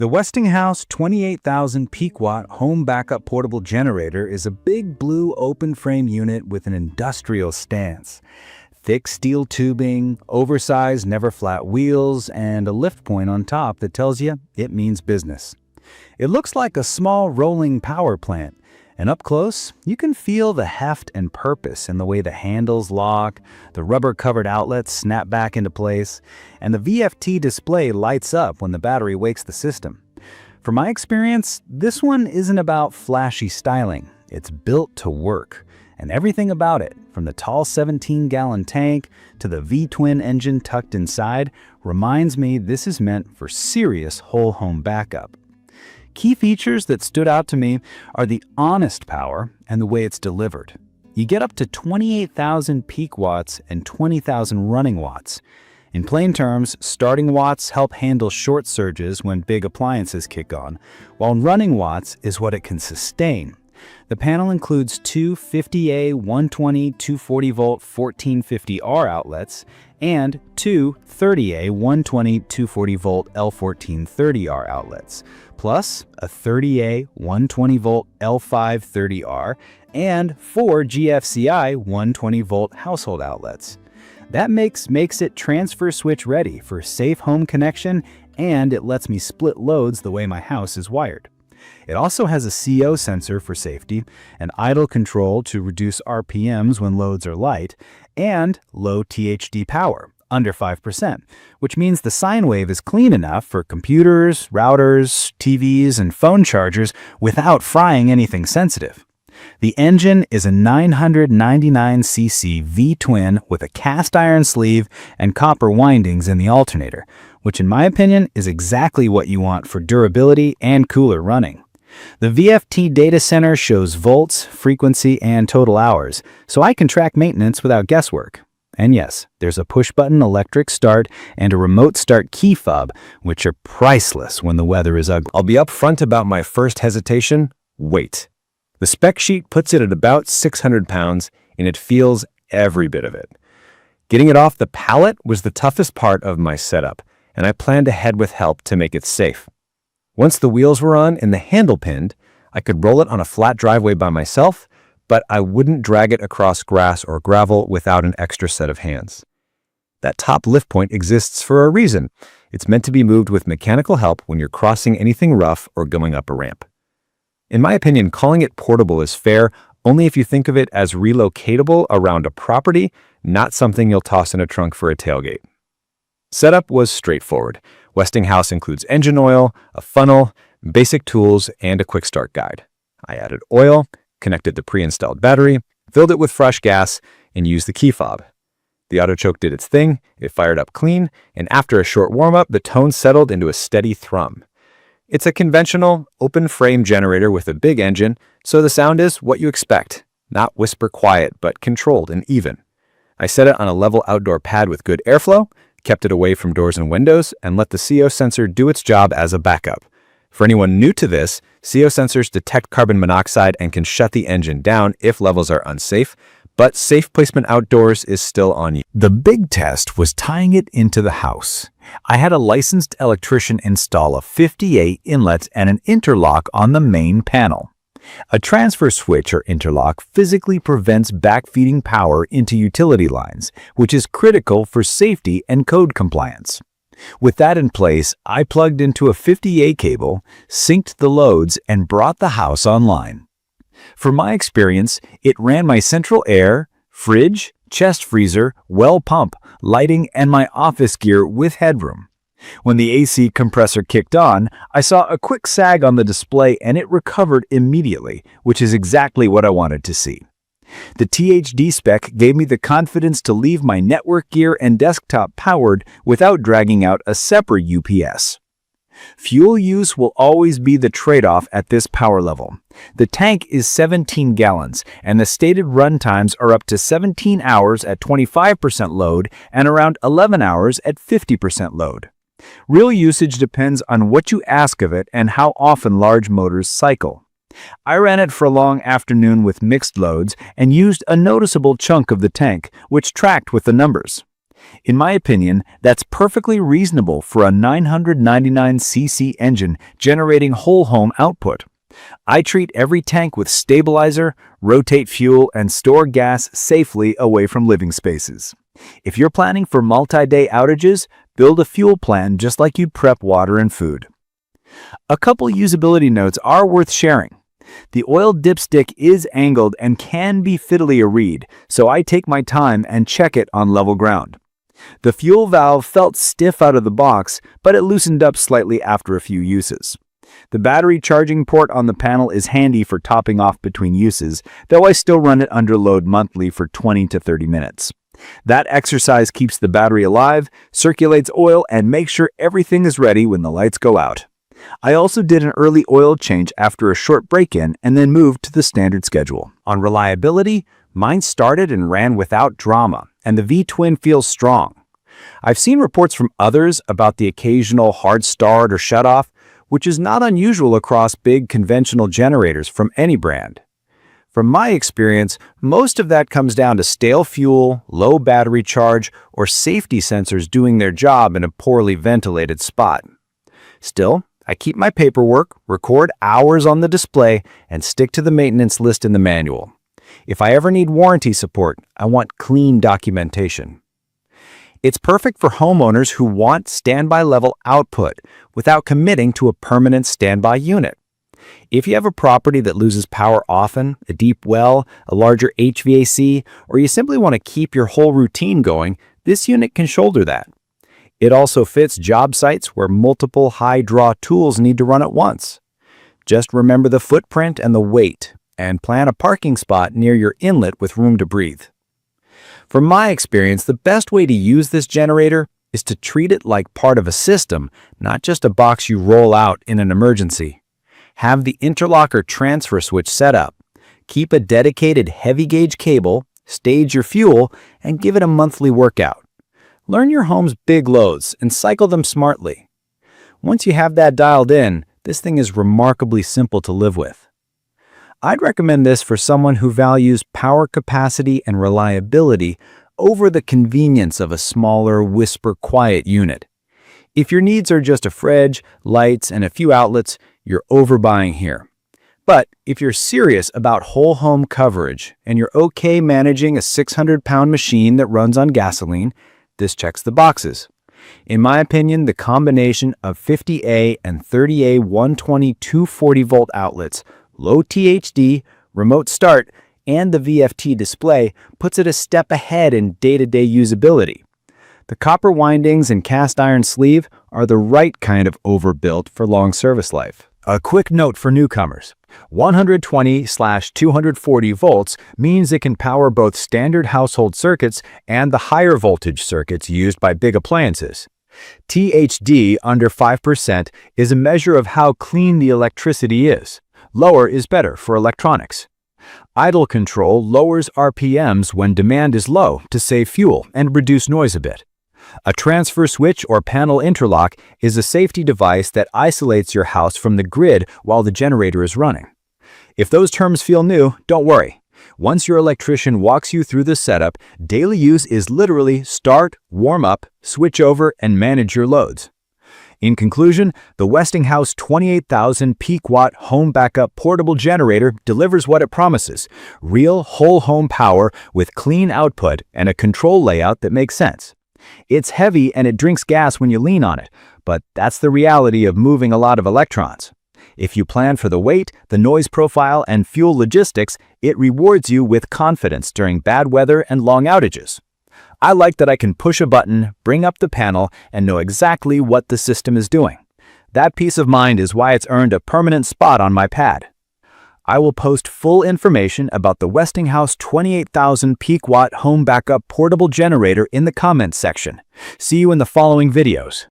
The Westinghouse 28,000 peak watt home backup portable generator is a big blue open frame unit with an industrial stance. Thick steel tubing, oversized never flat wheels, and a lift point on top that tells you it means business. It looks like a small rolling power plant, and up close, you can feel the heft and purpose in the way the handles lock, the rubber-covered outlets snap back into place, and the VFT display lights up when the battery wakes the system. From my experience, this one isn't about flashy styling. It's built to work. And everything about it, from the tall 17-gallon tank to the V Twin engine tucked inside, reminds me this is meant for serious whole home backup. Key features that stood out to me are the honest power and the way it's delivered. You get up to 28,000 peak watts and 20,000 running watts. In plain terms, starting watts help handle short surges when big appliances kick on, while running watts is what it can sustain. The panel includes two 50A 120 240-volt 1450R outlets and two 30A 120 240-volt L1430R outlets, plus a 30A 120-volt L530R and four GFCI 120-volt household outlets. That makes it transfer switch ready for safe home connection, and it lets me split loads the way my house is wired. It also has a CO sensor for safety, an idle control to reduce RPMs when loads are light, and low THD power, under 5%, which means the sine wave is clean enough for computers, routers, TVs, and phone chargers without frying anything sensitive. The engine is a 999cc V Twin with a cast iron sleeve and copper windings in the alternator, which in my opinion is exactly what you want for durability and cooler running. The VFT Data Center shows volts, frequency, and total hours, so I can track maintenance without guesswork. And yes, there's a push-button electric start and a remote start key fob, which are priceless when the weather is ugly. I'll be upfront about my first hesitation: weight. The spec sheet puts it at about 600 pounds, and it feels every bit of it. Getting it off the pallet was the toughest part of my setup, and I planned ahead with help to make it safe. Once the wheels were on and the handle pinned, I could roll it on a flat driveway by myself, but I wouldn't drag it across grass or gravel without an extra set of hands. That top lift point exists for a reason. It's meant to be moved with mechanical help when you're crossing anything rough or going up a ramp. In my opinion, calling it portable is fair only if you think of it as relocatable around a property, not something you'll toss in a trunk for a tailgate. Setup was straightforward. Westinghouse includes engine oil, a funnel, basic tools, and a quick start guide. I added oil, connected the pre-installed battery, filled it with fresh gas, and used the key fob. The auto choke did its thing, it fired up clean, and after a short warm-up, the tone settled into a steady thrum. It's a conventional, open-frame generator with a big engine, so the sound is what you expect. Not whisper quiet, but controlled and even. I set it on a level outdoor pad with good airflow, kept it away from doors and windows, and let the CO sensor do its job as a backup. For anyone new to this, CO sensors detect carbon monoxide and can shut the engine down if levels are unsafe, but safe placement outdoors is still on you. The big test was tying it into the house. I had a licensed electrician install a 58 inlet and an interlock on the main panel. A transfer switch or interlock physically prevents backfeeding power into utility lines, which is critical for safety and code compliance. With that in place, I plugged into a 50A cable, synced the loads, and brought the house online. For my experience, it ran my central air, fridge, chest freezer, well pump, lighting, and my office gear with headroom. When the AC compressor kicked on, I saw a quick sag on the display and it recovered immediately, which is exactly what I wanted to see. The THD spec gave me the confidence to leave my network gear and desktop powered without dragging out a separate UPS. Fuel use will always be the trade-off at this power level. The tank is 17 gallons, and the stated run times are up to 17 hours at 25% load and around 11 hours at 50% load. Real usage depends on what you ask of it and how often large motors cycle. I ran it for a long afternoon with mixed loads and used a noticeable chunk of the tank, which tracked with the numbers. In my opinion, that's perfectly reasonable for a 999cc engine generating whole home output. I treat every tank with stabilizer, rotate fuel, and store gas safely away from living spaces. If you're planning for multi-day outages, build a fuel plan just like you'd prep water and food. A couple usability notes are worth sharing. The oil dipstick is angled and can be fiddly to read, so I take my time and check it on level ground. The fuel valve felt stiff out of the box, but it loosened up slightly after a few uses. The battery charging port on the panel is handy for topping off between uses, though I still run it under load monthly for 20 to 30 minutes. That exercise keeps the battery alive, circulates oil, and makes sure everything is ready when the lights go out. I also did an early oil change after a short break-in and then moved to the standard schedule. On reliability, mine started and ran without drama, and the V Twin feels strong. I've seen reports from others about the occasional hard start or shut-off, which is not unusual across big conventional generators from any brand. From my experience, most of that comes down to stale fuel, low battery charge, or safety sensors doing their job in a poorly ventilated spot. Still, I keep my paperwork, record hours on the display, and stick to the maintenance list in the manual. If I ever need warranty support, I want clean documentation. It's perfect for homeowners who want standby level output without committing to a permanent standby unit. If you have a property that loses power often, a deep well, a larger HVAC, or you simply want to keep your whole routine going, this unit can shoulder that. It also fits job sites where multiple high-draw tools need to run at once. Just remember the footprint and the weight, and plan a parking spot near your inlet with room to breathe. From my experience, the best way to use this generator is to treat it like part of a system, not just a box you roll out in an emergency. Have the interlocker transfer switch set up. Keep a dedicated heavy gauge cable, stage your fuel, and give it a monthly workout. Learn your home's big loads and cycle them smartly. Once you have that dialed in, this thing is remarkably simple to live with. I'd recommend this for someone who values power capacity and reliability over the convenience of a smaller, whisper-quiet unit. If your needs are just a fridge, lights, and a few outlets, you're overbuying here. But if you're serious about whole home coverage and you're okay managing a 600-pound machine that runs on gasoline, this checks the boxes. In my opinion, the combination of 50A and 30A 120 240 volt outlets, low THD, remote start, and the VFT display puts it a step ahead in day-to-day usability. The copper windings and cast iron sleeve are the right kind of overbuilt for long service life. A quick note for newcomers. 120/240 volts means it can power both standard household circuits and the higher voltage circuits used by big appliances. THD under 5% is a measure of how clean the electricity is. Lower is better for electronics. Idle control lowers RPMs when demand is low to save fuel and reduce noise a bit. A transfer switch or panel interlock is a safety device that isolates your house from the grid while the generator is running. If those terms feel new, don't worry. Once your electrician walks you through the setup, daily use is literally start, warm up, switch over, and manage your loads. In conclusion, the Westinghouse 28,000 peak watt home backup portable generator delivers what it promises: real whole home power with clean output and a control layout that makes sense. It's heavy and it drinks gas when you lean on it, but that's the reality of moving a lot of electrons. If you plan for the weight, the noise profile, and fuel logistics, it rewards you with confidence during bad weather and long outages. I like that I can push a button, bring up the panel, and know exactly what the system is doing. That peace of mind is why it's earned a permanent spot on my pad. I will post full information about the Westinghouse 28,000 peak watt home backup portable generator in the comments section. See you in the following videos.